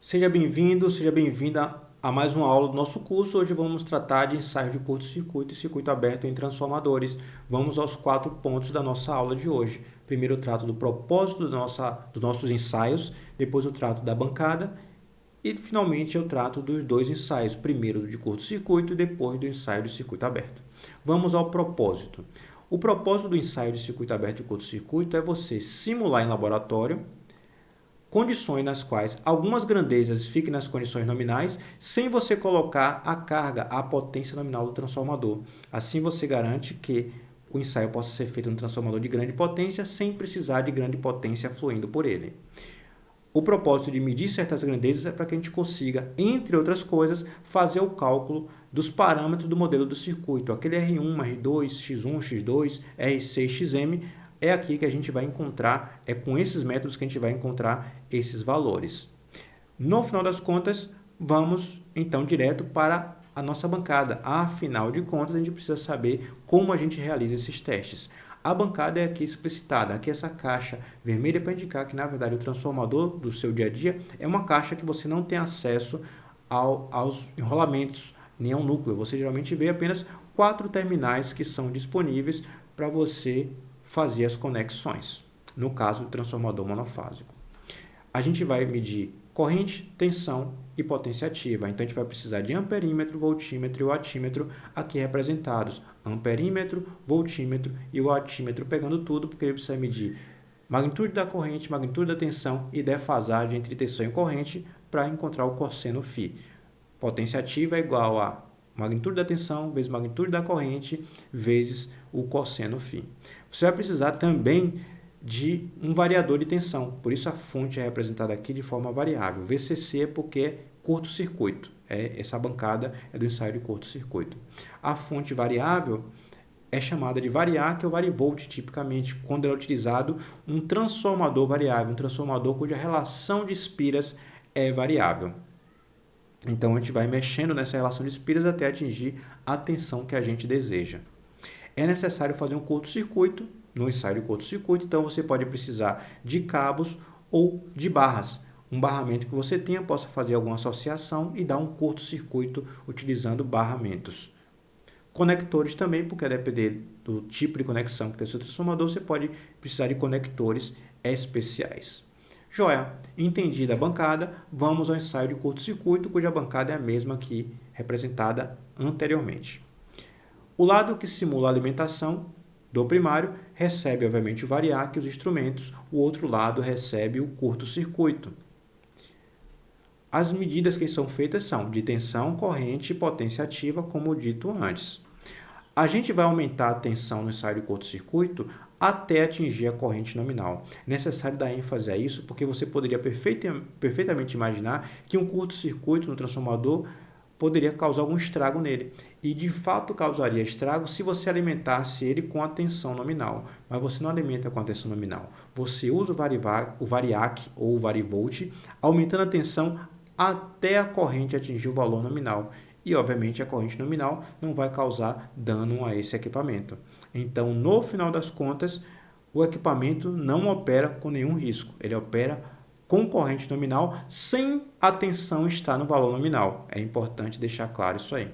Seja bem-vindo, seja bem-vinda a mais uma aula do nosso curso. Hoje vamos tratar de ensaios de curto-circuito e circuito aberto em transformadores. Vamos aos 4 pontos da nossa aula de hoje. Primeiro eu trato do propósito dos nossos ensaios, depois eu trato da bancada e finalmente eu trato dos 2 ensaios, primeiro do de curto-circuito e depois do ensaio de circuito aberto. Vamos ao propósito. O propósito do ensaio de circuito aberto e curto-circuito é você simular em laboratório condições nas quais algumas grandezas fiquem nas condições nominais, sem você colocar a carga, a potência nominal do transformador. Assim você garante que o ensaio possa ser feito no transformador de grande potência, sem precisar de grande potência fluindo por ele. O propósito de medir certas grandezas é para que a gente consiga, entre outras coisas, fazer o cálculo dos parâmetros do modelo do circuito. Aquele R1, R2, X1, X2, R6, XM, é aqui que a gente vai encontrar, é com esses métodos que a gente vai encontrar esses valores. No final das contas, vamos então direto para a nossa bancada. Afinal de contas, a gente precisa saber como a gente realiza esses testes. A bancada é aqui explicitada, aqui essa caixa vermelha para indicar que, na verdade, o transformador do seu dia a dia é uma caixa que você não tem acesso aos enrolamentos, nem ao núcleo. Você geralmente vê apenas 4 terminais que são disponíveis para você fazer as conexões, no caso do transformador monofásico. A gente vai medir corrente, tensão e potência ativa. Então, a gente vai precisar de amperímetro, voltímetro e wattímetro aqui representados. Amperímetro, voltímetro e wattímetro, pegando tudo, porque ele precisa medir magnitude da corrente, magnitude da tensão e defasagem entre tensão e corrente para encontrar o cosseno φ. Potência ativa é igual a magnitude da tensão vezes magnitude da corrente vezes o cosseno φ. Você vai precisar também de um variador de tensão, por isso a fonte é representada aqui de forma variável. VCC é porque é curto-circuito, essa bancada é do ensaio de curto-circuito. A fonte variável é chamada de variac ou varivolt, tipicamente, quando é utilizado um transformador variável, um transformador cuja relação de espiras é variável. Então, a gente vai mexendo nessa relação de espiras até atingir a tensão que a gente deseja. É necessário fazer um curto-circuito, no ensaio de curto-circuito, então você pode precisar de cabos ou de barras. Um barramento que você tenha possa fazer alguma associação e dar um curto-circuito utilizando barramentos. Conectores também, porque a depender do tipo de conexão que tem o seu transformador, você pode precisar de conectores especiais. Joia, entendida a bancada, vamos ao ensaio de curto-circuito, cuja bancada é a mesma aqui representada anteriormente. O lado que simula a alimentação do primário recebe, obviamente, o variac e os instrumentos, o outro lado recebe o curto-circuito. As medidas que são feitas são de tensão, corrente e potência ativa, como dito antes. A gente vai aumentar a tensão no ensaio de curto-circuito até atingir a corrente nominal. É necessário dar ênfase a isso, porque você poderia perfeitamente imaginar que um curto-circuito no transformador poderia causar algum estrago nele. E, de fato, causaria estrago se você alimentasse ele com a tensão nominal. Mas você não alimenta com a tensão nominal. Você usa o variac ou o varivolt, aumentando a tensão até a corrente atingir o valor nominal. E, obviamente, a corrente nominal não vai causar dano a esse equipamento. Então, no final das contas, o equipamento não opera com nenhum risco. Ele opera com corrente nominal sem a tensão estar no valor nominal. É importante deixar claro isso aí.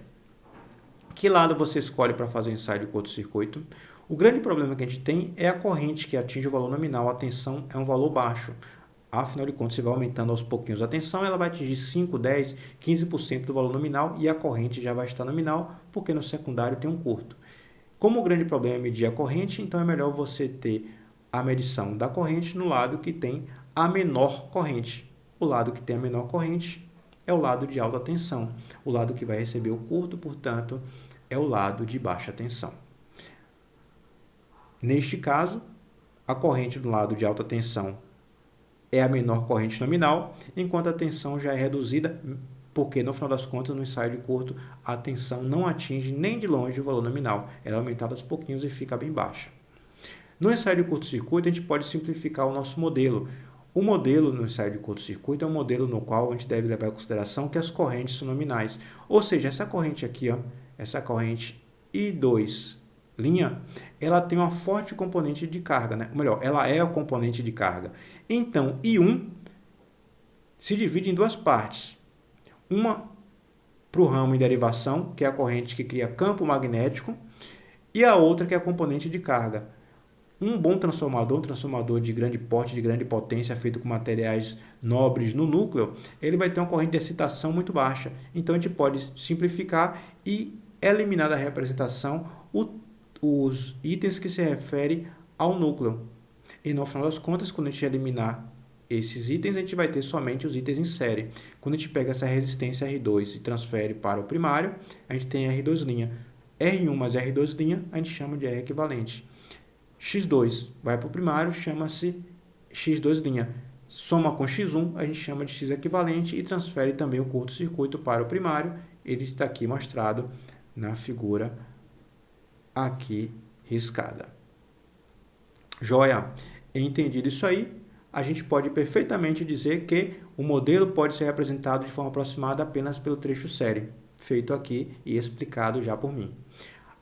Que lado você escolhe para fazer o ensaio de curto-circuito? O grande problema que a gente tem é a corrente que atinge o valor nominal. A tensão é um valor baixo. Afinal de contas, você vai aumentando aos pouquinhos a tensão, ela vai atingir 5, 10, 15% do valor nominal e a corrente já vai estar nominal, porque no secundário tem um curto. Como o grande problema é medir a corrente, então é melhor você ter a medição da corrente no lado que tem a menor corrente. O lado que tem a menor corrente é o lado de alta tensão. O lado que vai receber o curto, portanto, é o lado de baixa tensão. Neste caso, a corrente do lado de alta tensão é a menor corrente nominal, enquanto a tensão já é reduzida, porque no final das contas, no ensaio de curto, a tensão não atinge nem de longe o valor nominal. Ela é aumentada aos pouquinhos e fica bem baixa. No ensaio de curto-circuito, a gente pode simplificar o nosso modelo. O modelo no ensaio de curto-circuito é um modelo no qual a gente deve levar em consideração que as correntes são nominais. Ou seja, essa corrente aqui, essa corrente I2', ela tem uma forte componente de carga, né? Ou melhor, ela é o componente de carga. Então, I1 se divide em duas partes. Uma para o ramo em derivação, que é a corrente que cria campo magnético, e a outra que é a componente de carga. Um bom transformador, um transformador de grande porte, de grande potência, feito com materiais nobres no núcleo, ele vai ter uma corrente de excitação muito baixa. Então, a gente pode simplificar e eliminar da representação os itens que se referem ao núcleo. E, no final das contas, quando a gente eliminar esses itens, a gente vai ter somente os itens em série. Quando a gente pega essa resistência R2 e transfere para o primário, a gente tem R2'. R1 mais R2', a gente chama de R equivalente. X2 vai para o primário, chama-se X2'. Soma com X1, a gente chama de X equivalente e transfere também o curto-circuito para o primário. Ele está aqui mostrado na figura aqui riscada. Joia? Entendido isso aí, a gente pode perfeitamente dizer que o modelo pode ser representado de forma aproximada apenas pelo trecho série, feito aqui e explicado já por mim.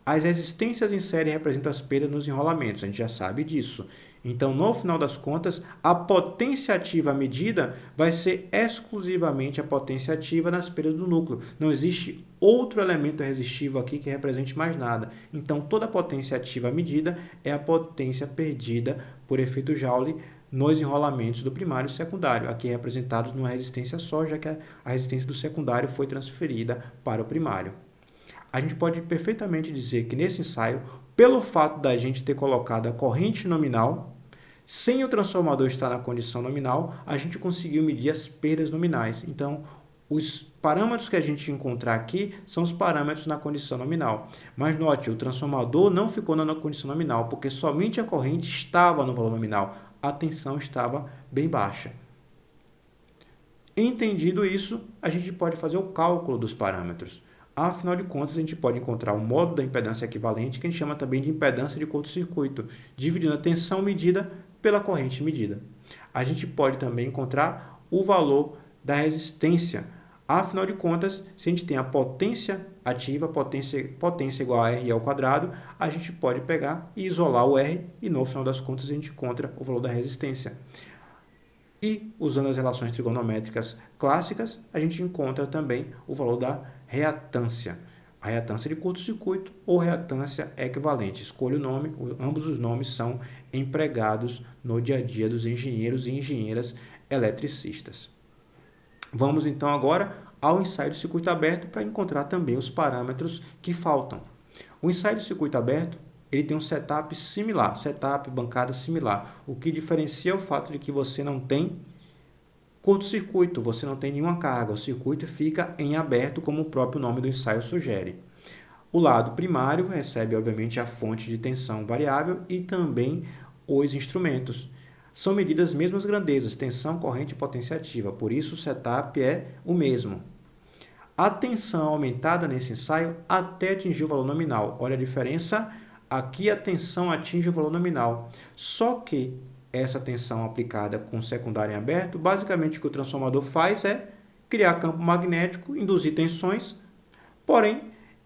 As resistências em série representam as perdas nos enrolamentos, a gente já sabe disso. Então, no final das contas, a potência ativa medida vai ser exclusivamente a potência ativa nas perdas do núcleo. Não existe outro elemento resistivo aqui que represente mais nada. Então, toda a potência ativa medida é a potência perdida por efeito Joule nos enrolamentos do primário e secundário, aqui representados numa resistência só, já que a resistência do secundário foi transferida para o primário. A gente pode perfeitamente dizer que nesse ensaio, pelo fato da gente ter colocado a corrente nominal, sem o transformador estar na condição nominal, a gente conseguiu medir as perdas nominais. Então, os parâmetros que a gente encontrar aqui são os parâmetros na condição nominal. Mas note, o transformador não ficou na condição nominal, porque somente a corrente estava no valor nominal. A tensão estava bem baixa. Entendido isso, a gente pode fazer o cálculo dos parâmetros. Afinal de contas, a gente pode encontrar o módulo da impedância equivalente, que a gente chama também de impedância de curto-circuito, dividindo a tensão medida pela corrente medida. A gente pode também encontrar o valor da resistência. Afinal de contas, se a gente tem a potência ativa, potência igual a R ao quadrado, a gente pode pegar e isolar o R e, no final das contas, a gente encontra o valor da resistência. E, usando as relações trigonométricas clássicas, a gente encontra também o valor da reatância. A reatância de curto-circuito ou reatância equivalente. Escolha o nome, ambos os nomes são empregados no dia a dia dos engenheiros e engenheiras eletricistas. Vamos então agora ao ensaio de circuito aberto para encontrar também os parâmetros que faltam. O ensaio de circuito aberto ele tem um setup similar, setup bancada similar, o que diferencia o fato de que você não tem curto-circuito, você não tem nenhuma carga, o circuito fica em aberto, como o próprio nome do ensaio sugere. O lado primário recebe, obviamente, a fonte de tensão variável e também os instrumentos. São medidas as mesmas grandezas, tensão, corrente e potência ativa, por isso o setup é o mesmo. A tensão aumentada nesse ensaio até atingir o valor nominal. Olha a diferença, aqui a tensão atinge o valor nominal, só que essa tensão aplicada com secundário em aberto, basicamente o que o transformador faz é criar campo magnético, induzir tensões, porém,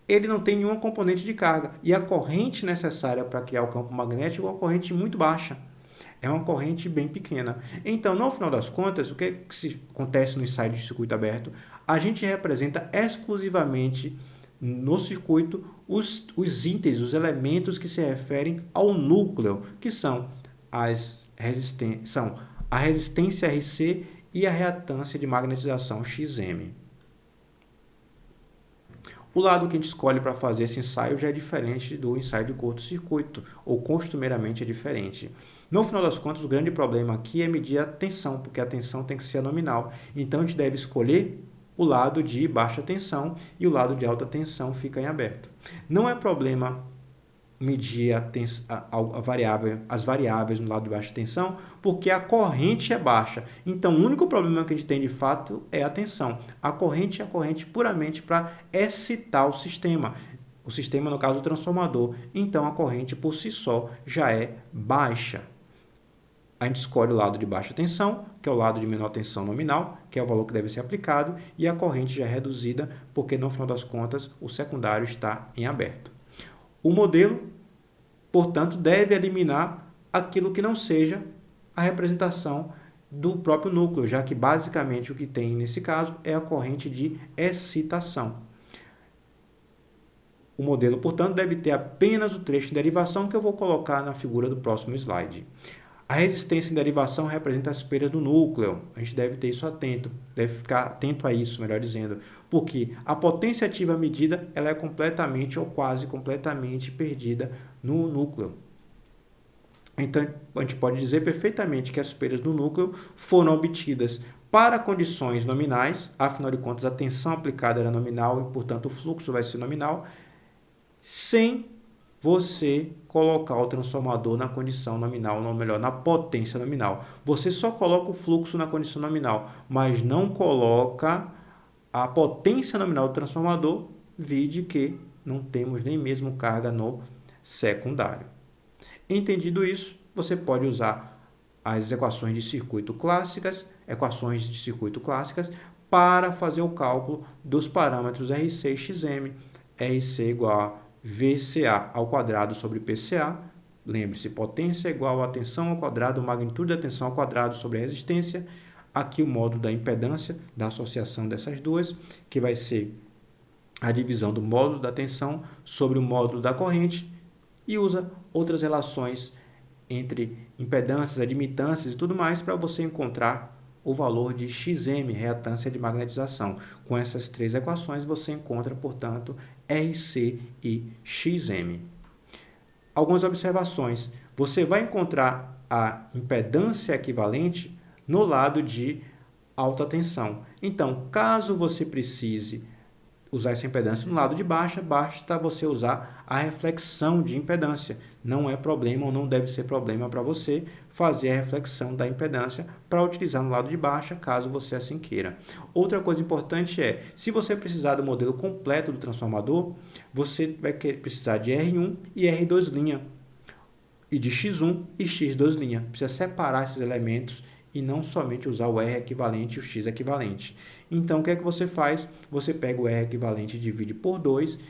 ele não tem nenhuma componente de carga. E a corrente necessária para criar o campo magnético é uma corrente muito baixa. É uma corrente bem pequena. Então, no final das contas, o que acontece no ensaio de circuito aberto? A gente representa exclusivamente no circuito os itens, os elementos que se referem ao núcleo, que são a resistência RC e a reatância de magnetização XM. O lado que a gente escolhe para fazer esse ensaio já é diferente do ensaio de curto-circuito, ou costumeiramente é diferente. No final das contas, o grande problema aqui é medir a tensão, porque a tensão tem que ser nominal. Então, a gente deve escolher o lado de baixa tensão e o lado de alta tensão fica em aberto. Não é problema medir as variáveis no lado de baixa tensão, porque a corrente é baixa. Então, o único problema que a gente tem de fato é a tensão. A corrente é a corrente puramente para excitar o sistema. O sistema, no caso, o transformador. Então, a corrente por si só já é baixa. A gente escolhe o lado de baixa tensão, que é o lado de menor tensão nominal, que é o valor que deve ser aplicado, e a corrente já é reduzida, porque no final das contas o secundário está em aberto. O modelo, portanto, deve eliminar aquilo que não seja a representação do próprio núcleo, já que basicamente o que tem nesse caso é a corrente de excitação. O modelo, portanto, deve ter apenas o trecho de derivação que eu vou colocar na figura do próximo slide. A resistência em derivação representa as perdas do núcleo. A gente deve ter isso atento, deve ficar atento a isso, melhor dizendo, porque a potência ativa medida ela é completamente ou quase completamente perdida no núcleo. Então, a gente pode dizer perfeitamente que as perdas do núcleo foram obtidas para condições nominais, afinal de contas a tensão aplicada era nominal e, portanto, o fluxo vai ser nominal, sem você colocar o transformador na condição nominal, ou melhor, na potência nominal. Você só coloca o fluxo na condição nominal, mas não coloca a potência nominal do transformador, vide que não temos nem mesmo carga no secundário. Entendido isso, você pode usar as equações de circuito clássicas, para fazer o cálculo dos parâmetros RC e XM. RC igual a VCA ao quadrado sobre PCA. Lembre-se, potência é igual a tensão ao quadrado, magnitude da tensão ao quadrado sobre a resistência. Aqui o módulo da impedância, da associação dessas duas, que vai ser a divisão do módulo da tensão sobre o módulo da corrente, e usa outras relações entre impedâncias, admitâncias e tudo mais para você encontrar o valor de XM, reatância de magnetização. Com essas três equações você encontra, portanto, RC e XM. Algumas observações. Você vai encontrar a impedância equivalente no lado de alta tensão. Então, caso você precise usar essa impedância no lado de baixa, basta você usar a reflexão de impedância. Não é problema ou não deve ser problema para você fazer a reflexão da impedância para utilizar no lado de baixa, caso você assim queira. Outra coisa importante é, se você precisar do modelo completo do transformador, você vai precisar de R1 e R2', e de X1 e X2'. Precisa separar esses elementos e não somente usar o R equivalente e o X equivalente. Então, o que é que você faz? Você pega o R equivalente e divide por 2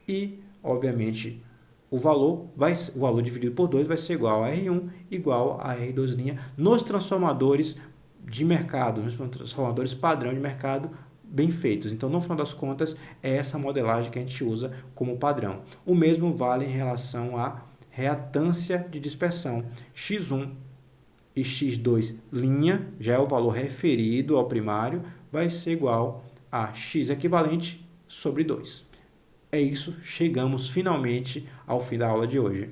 e, obviamente, o valor dividido por 2 vai ser igual a R1 igual a R2' nos transformadores de mercado, nos transformadores padrão de mercado bem feitos. Então, no final das contas, é essa modelagem que a gente usa como padrão. O mesmo vale em relação à reatância de dispersão. X1 e X2', já é o valor referido ao primário, vai ser igual a X equivalente sobre 2. É isso, chegamos finalmente ao fim da aula de hoje.